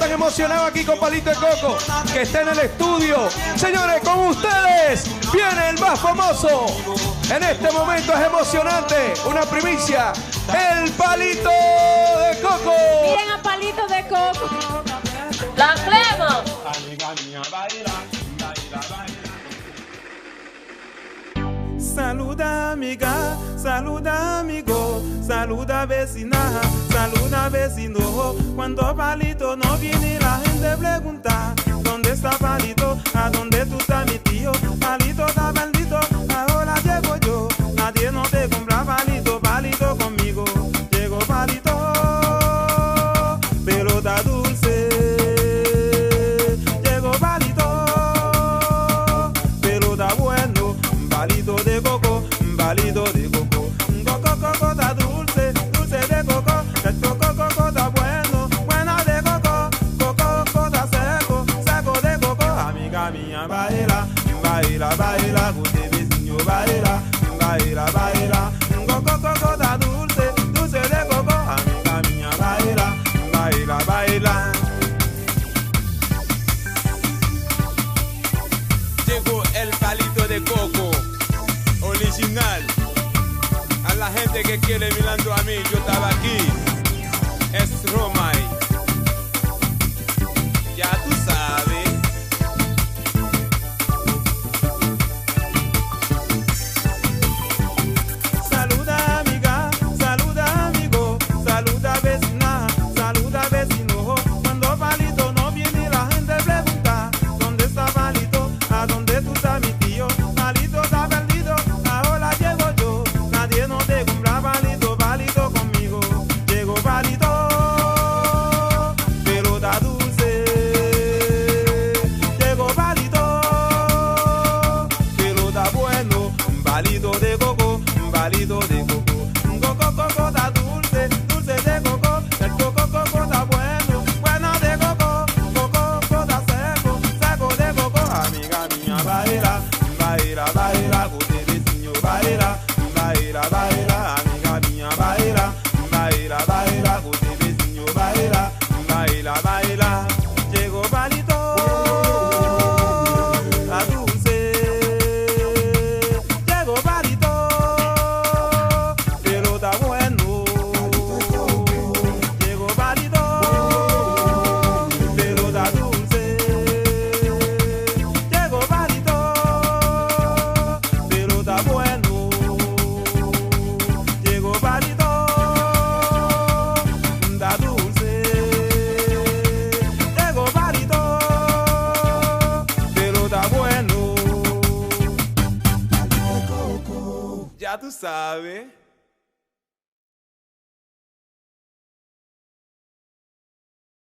tan emocionado aquí con Palito de Coco, que está en el estudio. Señores, con ustedes viene el más famoso. En este momento es emocionante, una primicia, el Palito de Coco. Miren a Palito de Coco. ¡La crema! Saluda amiga, saluda amigo, saluda vecina, saluda vecino. Cuando Palito no viene la gente pregunta, ¿dónde está Palito? ¿A dónde tú estás mi tío? Palito está perdido, ahora llego yo. Nadie no te compra Palito, Palito conmigo. Llegó Palito, pelota dulce. Llegó Palito, pelota bueno. Palito de coco, palito de coco. Coco, coco está dulce, dulce de coco. El coco, coco está bueno, buena de coco. Coco, coco está seco, seco de coco. Amiga mía, baila, baila, baila. Con vecino baila, baila, baila. Coco, coco está dulce, dulce de coco. Amiga mía, baila, baila, baila. Llegó el Palito de Coco original. A la gente que quiere mirando a mí, yo estaba aquí. Es Romay. Ya tú sabes. Saluda amiga, saluda amigo, saluda vecina, saluda vecino. Cuando Palito no viene la gente pregunta, ¿dónde está Palito? ¿A dónde tú estás mi tío? Palito está perdido, ahora llego yo. Nadie no te compra Palito, Palito conmigo. Llegó Palito, pelota dulce. Llegó Palito, pelota bueno. Palito de coco, palito de coco. Coco, coco está dulce, dulce de coco. El coco, coco está bueno, bueno de coco. Coco, coco está seco, seco de coco. Amiga mía, baila, baila, baila. Con vecino baila, baila, baila. Amiga mía, baila, baila, baila. Con vecino baila, baila, baila. Llegó Palito, la dulce. Llegó Palito, pelota bueno. Llegó Palito, pelota dulce. Llegó Palito, pelota bueno. Llegó Palito, da dulce. Llegó Palito, pelota bueno. Ya tú sabes.